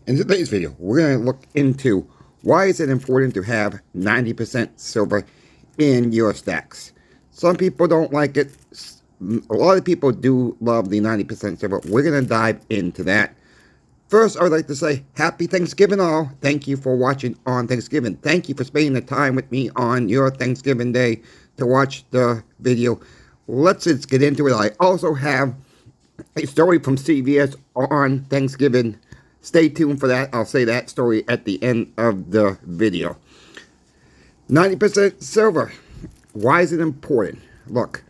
In today's video, we're going to look into why is it important to have 90% silver in your stacks. Some people don't like it. A lot of people do love the 90% silver. We're going to dive into that. First, I would like to say Happy Thanksgiving all. Thank you for watching on Thanksgiving. Thank you for spending the time with me on your Thanksgiving day to watch the video. Let's just get into it. I also have a story from CVS on Thanksgiving. Stay tuned for that. I'll say that story at the end of the video. 90% silver. Why is it important? Look,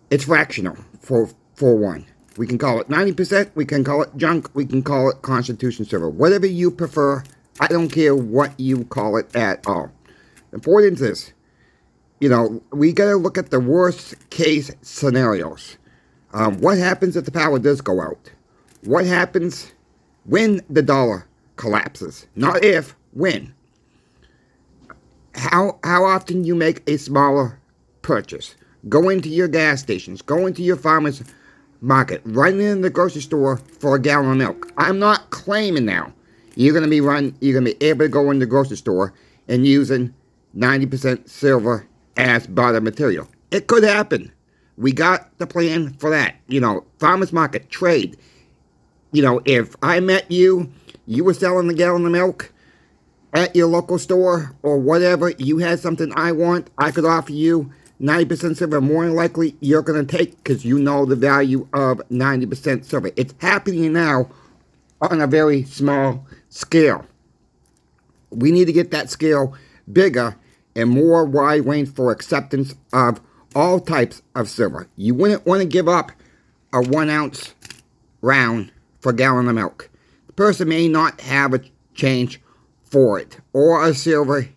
it's fractional for one. We can call it 90%, we can call it junk, we can call it Constitution silver. Whatever you prefer, I don't care what you call it at all. Important is, we got to look at the worst case scenarios. What happens if the power does go out? What happens when the dollar collapses? Not if, when. How often you make a smaller purchase. Go into your gas stations, go into your farmer's market, run in the grocery store for a gallon of milk. I'm not claiming now you're gonna be able to go in the grocery store and using 90% silver as barter material. It could happen. We got the plan for that. Farmer's market, trade. If I met you, you were selling a gallon of milk at your local store or whatever, you had something I want, I could offer you 90% silver. More than likely, you're going to take because you know the value of 90% silver. It's happening now on a very small scale. We need to get that scale bigger and more wide range for acceptance of all types of silver. You wouldn't want to give up a 1 ounce round for a gallon of milk. The person may not have a change for it, or a silver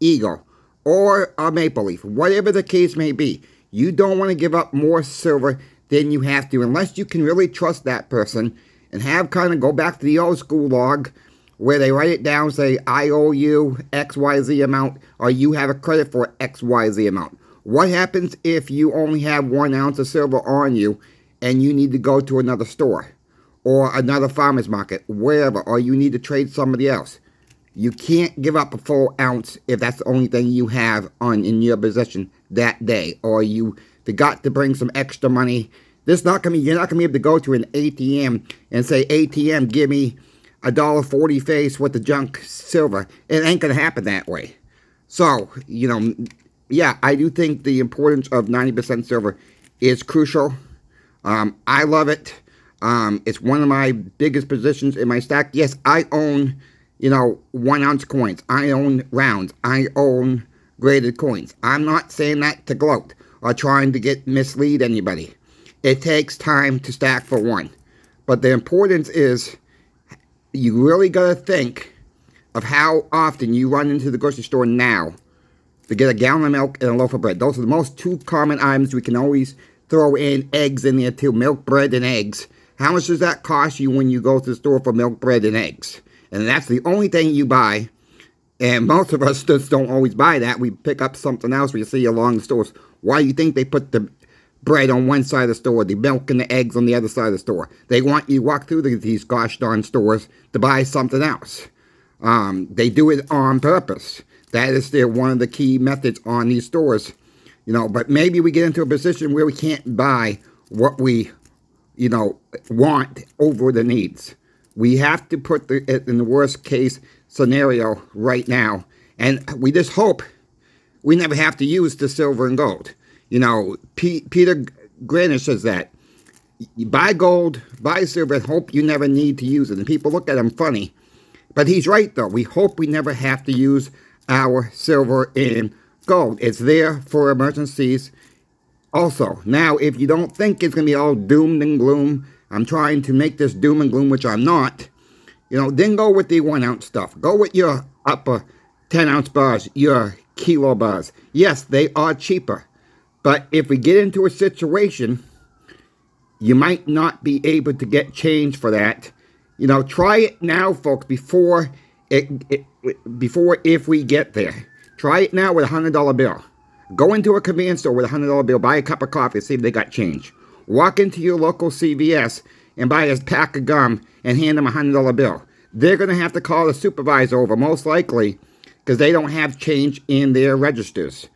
eagle, or a maple leaf, whatever the case may be. You don't want to give up more silver than you have to, unless you can really trust that person and have kind of go back to the old school log where they write it down, say, I owe you XYZ amount, or you have a credit for XYZ amount. What happens if you only have 1 ounce of silver on you and you need to go to another store or another farmer's market, wherever, or you need to trade somebody else? You can't give up a full ounce if that's the only thing you have in your possession that day, or you forgot to bring some extra money. You're not gonna be able to go to an ATM and say, ATM, give me $1.40 face with the junk silver. It ain't gonna happen that way. So, yeah, I do think the importance of 90% silver is crucial. I love it. It's one of my biggest positions in my stack. Yes, I own 1 ounce coins. I own rounds. I own graded coins. I'm not saying that to gloat or trying to mislead anybody. It takes time to stack for one. But the importance is you really got to think of how often you run into the grocery store now to get a gallon of milk and a loaf of bread. Those are the most 2 common items. We can always throw in eggs in there too. Milk, bread, and eggs. How much does that cost you when you go to the store for milk, bread, and eggs? And that's the only thing you buy. And most of us just don't always buy that. We pick up something else we see along the stores. Why do you think they put the bread on one side of the store, the milk and the eggs on the other side of the store? They want you to walk through these gosh darn stores to buy something else. They do it on purpose. That is one of the key methods on these stores. But maybe we get into a position where we can't buy what we, want over the needs. We have to put it in the worst case scenario right now. And we just hope we never have to use the silver and gold. Peter Granner says that. You buy gold, buy silver, and hope you never need to use it. And people look at him funny. But he's right, though. We hope we never have to use our silver and gold. It's there for emergencies. Also, now, if you don't think it's going to be all doomed and gloom, I'm trying to make this doom and gloom, which I'm not, then go with the 1 ounce stuff. Go with your upper 10 ounce bars, your kilo bars. Yes, they are cheaper. But if we get into a situation, you might not be able to get change for that. Try it now, folks, before if we get there. Try it now with a $100 bill. Go into a convenience store with a $100 bill, buy a cup of coffee, see if they got change. Walk into your local CVS and buy a pack of gum and hand them a $100 bill. they're going to have to call the supervisor over, most likely, because they don't have change in their registers.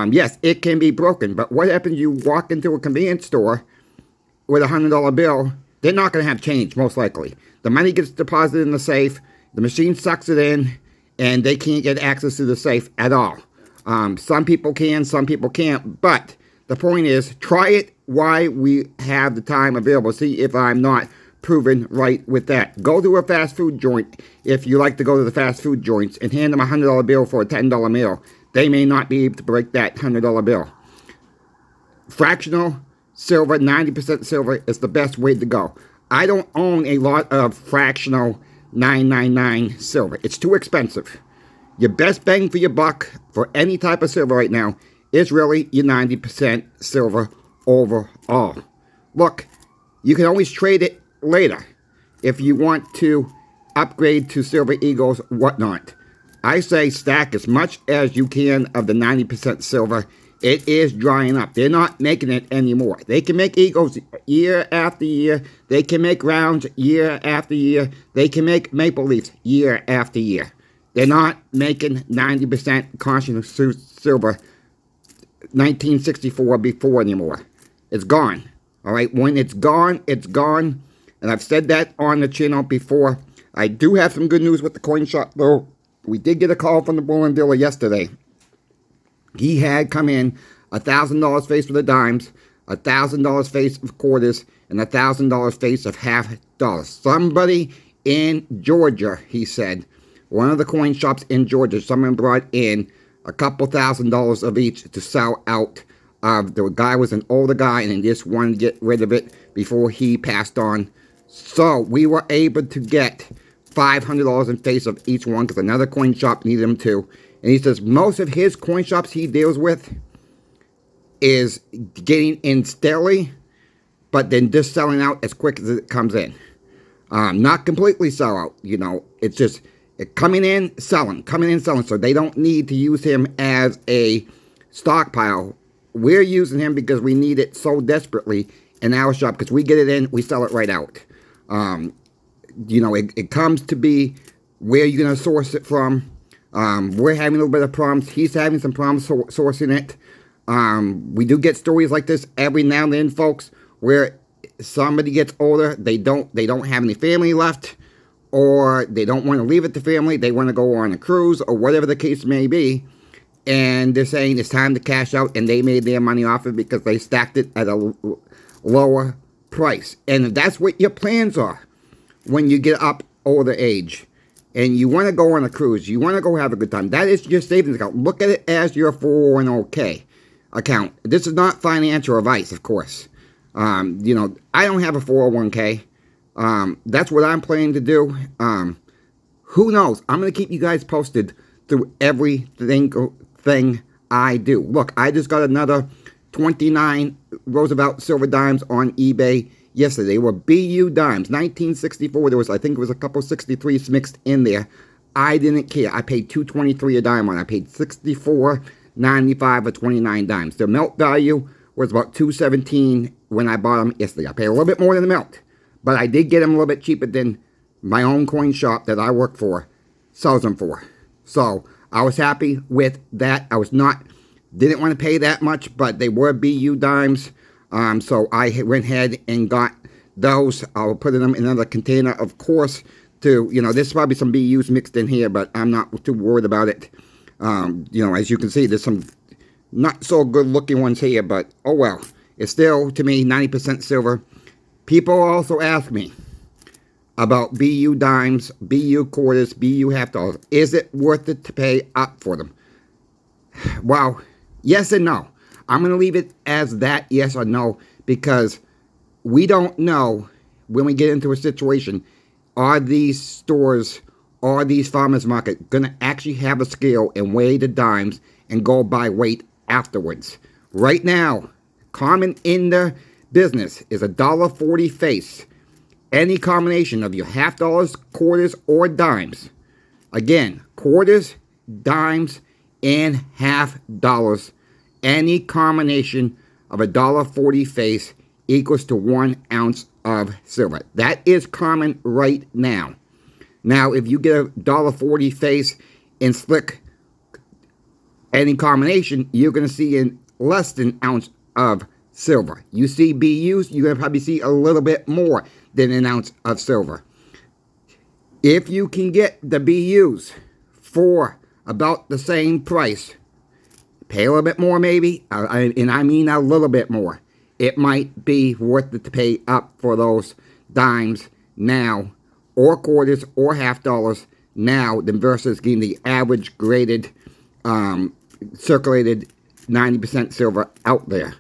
Yes, it can be broken, but what happens you walk into a convenience store with a $100 bill? They're not going to have change, most likely. The money gets deposited in the safe, the machine sucks it in, and they can't get access to the safe at all. Some people can, some people can't, but the point is, try it while we have the time available. See if I'm not proven right with that. Go to a fast food joint if you like to go to the fast food joints and hand them a $100 bill for a $10 meal. They may not be able to break that $100 bill. Fractional silver, 90% silver is the best way to go. I don't own a lot of fractional 999 silver. It's too expensive. Your best bang for your buck for any type of silver right now is really your 90% silver overall. Look, you can always trade it later if you want to upgrade to silver eagles, whatnot. I say stack as much as you can of the 90% silver. It is drying up. They're not making it anymore. They can make eagles year after year. They can make rounds year after year. They can make maple leafs year after year. They're not making 90% conscious silver 1964 before anymore. It's gone. All right, when it's gone, it's gone. And I've said that on the channel before. I do have some good news with the coin shop, though. We did get a call from the bullion dealer yesterday. He had come in $1,000 face for the dimes, $1,000 face of quarters, and $1,000 face of half dollars. Somebody in Georgia, he said, one of the coin shops in Georgia, someone brought in a couple $1,000s of each to sell out. The guy was an older guy and he just wanted to get rid of it before he passed on. So we were able to get $500 in face of each one because another coin shop needed them too. And he says most of his coin shops he deals with is getting in steadily, but then just selling out as quick as it comes in. Not completely sell out, you know. It's just coming in, selling, coming in, selling. So they don't need to use him as a stockpile. We're using him because we need it so desperately in our shop because we get it in, we sell it right out. You know, it comes to be where you're going to source it from. We're having a little bit of problems. He's having some problems sourcing it. We do get stories like this every now and then, folks, where somebody gets older, they don't have any family left, or they don't want to leave it to family. They want to go on a cruise or whatever the case may be, and they're saying it's time to cash out, and they made their money off it because they stacked it at a lower price. And if that's what your plans are when you get up older age, and you want to go on a cruise, you want to go have a good time, that is your savings account. Look at it as your 401k account. This is not financial advice, of course. You know, I don't have a 401k. That's what I'm planning to do. Who knows? I'm going to keep you guys posted through everything I do. Look, I just got another 29 Roosevelt silver dimes on eBay yesterday. They were BU dimes, 1964. There was, I think it was a couple 63s mixed in there. I didn't care. I paid $2.23 a dime on it. I paid $64.95 for 29 dimes. The melt value was about $2.17 when I bought them yesterday. I paid a little bit more than the melt, but I did get them a little bit cheaper than my own coin shop that I work for sells them for. So I was happy with that. Didn't want to pay that much, but they were BU dimes. So I went ahead and got those. I'll put them in another container, of course, to, you know, there's probably some BUs mixed in here, but I'm not too worried about it. You know, as you can see, there's some not so good looking ones here, but oh well. It's still, to me, 90% silver. People also ask me about BU dimes, BU quarters, BU half dollars. Is it worth it to pay up for them? Well, yes and no. I'm going to leave it as that, yes or no, because we don't know when we get into a situation, are these stores, are these farmers market going to actually have a scale and weigh the dimes and go by weight afterwards? Right now, common in the business is $1.40 face. Any combination of your half dollars, quarters, or dimes. Again, quarters, dimes, and half dollars. Any combination of $1.40 face equals to 1 ounce of silver. That is common right now. Now, if you get a $1.40 face in slick any combination, you're going to see in less than an ounce of silver. You see BUs, you're going to probably see a little bit more than an ounce of silver. If you can get the BUs for about the same price, pay a little bit more maybe, and I mean a little bit more, it might be worth it to pay up for those dimes now, or quarters, or half dollars now, than versus getting the average graded, circulated 90% silver out there.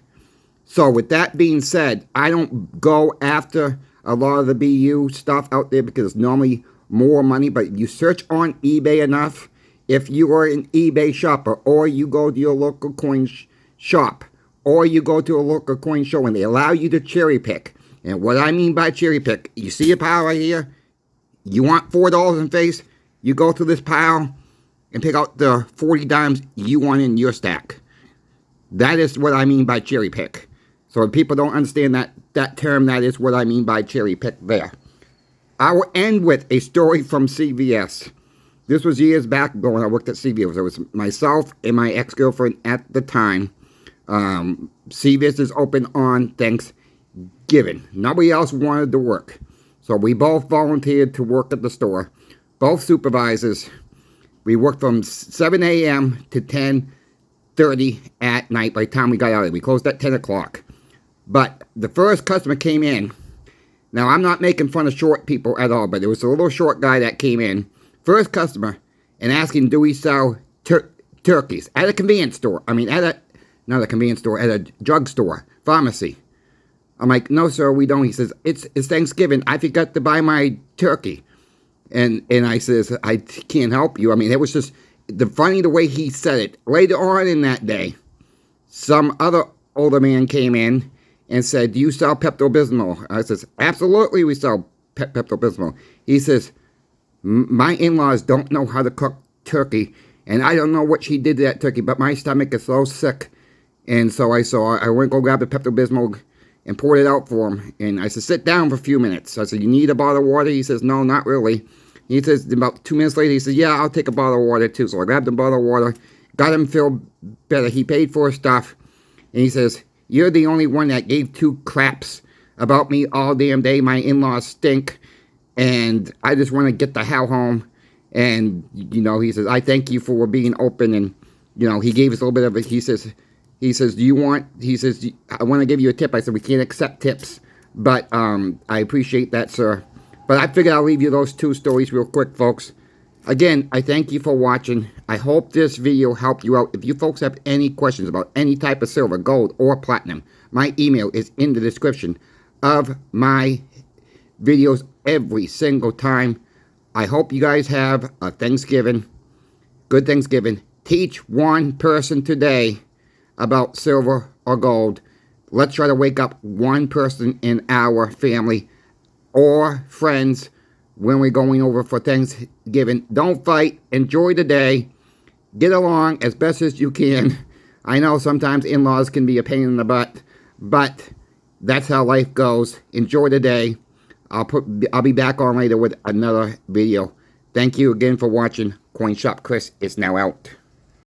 So with that being said, I don't go after a lot of the BU stuff out there because it's normally more money, but you search on eBay enough, if you are an eBay shopper, or you go to your local coin shop, or you go to a local coin show and they allow you to cherry pick. And what I mean by cherry pick, you see a pile right here? You want $4 in face? You go through this pile and pick out the 40 dimes you want in your stack. That is what I mean by cherry pick. So if people don't understand that term, that is what I mean by cherry pick there. I will end with a story from CVS. This was years back ago when I worked at CVS. It was myself and my ex-girlfriend at the time. CVS is open on Thanksgiving. Nobody else wanted to work. So we both volunteered to work at the store. Both supervisors. We worked from 7 a.m. to 10:30 at night by the time we got out of it. We closed at 10 o'clock. But the first customer came in. Now, I'm not making fun of short people at all, but there was a little short guy that came in. First customer, and asking, do we sell turkeys? At a convenience store. I mean, not a convenience store, at a drugstore, pharmacy. I'm like, no, sir, we don't. He says, it's Thanksgiving. I forgot to buy my turkey. And I says, I can't help you. I mean, it was just the way he said it. Later on in that day, some other older man came in and said, do you sell Pepto-Bismol? I says, absolutely, we sell Pepto-Bismol. He says, my in-laws don't know how to cook turkey, and I don't know what she did to that turkey, but my stomach is so sick. And so I went to go grab the Pepto-Bismol and poured it out for him. And I said, sit down for a few minutes. I said, you need a bottle of water? He says, no, not really. He says, about 2 minutes later, he said, yeah, I'll take a bottle of water too. So I grabbed a bottle of water, got him feel better. He paid for his stuff, and he says, you're the only one that gave two craps about me all damn day. My in-laws stink, and I just want to get the hell home. And, you know, he says, I thank you for being open. And, you know, he gave us a little bit of it. He says, do you want, he says, I want to give you a tip. I said, we can't accept tips, but I appreciate that, sir. But I figured I'll leave you those two stories real quick, folks. Again, I thank you for watching. I hope this video helped you out. If you folks have any questions about any type of silver, gold, or platinum, my email is in the description of my videos every single time. I hope you guys have a Thanksgiving, good Thanksgiving. Teach one person today about silver or gold. Let's try to wake up one person in our family or friends when we're going over for Thanksgiving. Don't fight. Enjoy the day. Get along as best as you can. I know sometimes in-laws can be a pain in the butt, but that's how life goes. Enjoy the day. I'll be back on later with another video. Thank you again for watching. Coin Shop Chris is now out.